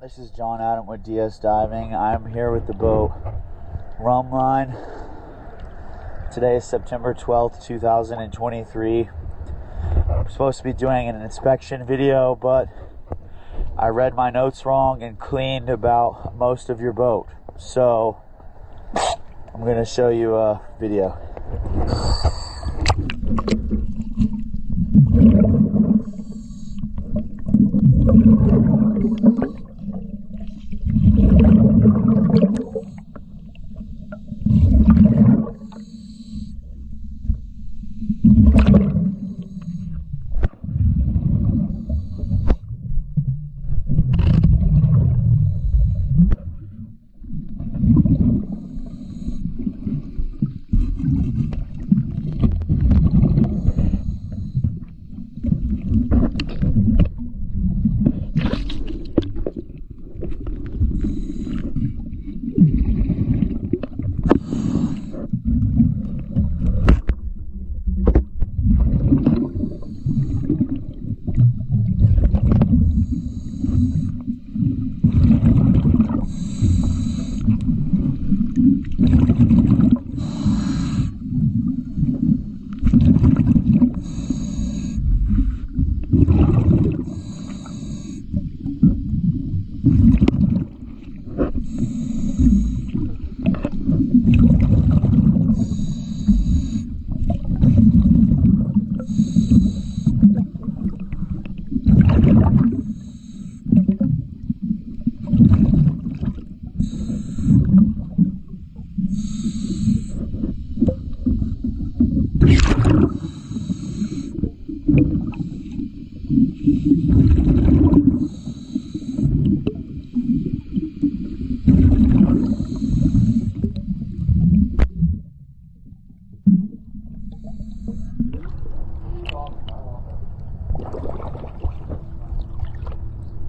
This is John Adam with DS Diving. I'm here with the boat Rhumb line. Today is September 12th, 2023. I'm supposed to be doing an inspection video, but I read my notes wrong and cleaned about most of your boat. So I'm going to show you a video.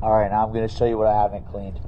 Alright, now I'm going to show you what I haven't cleaned.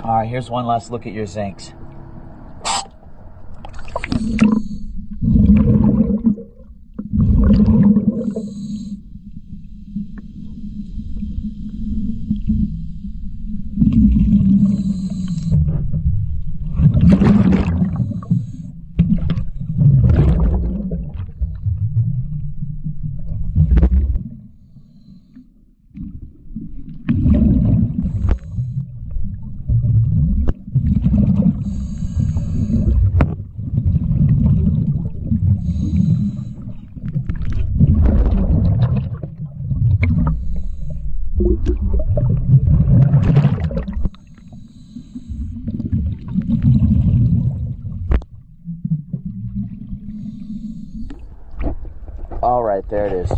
Alright, here's one last look at your zincs. All right, there it is.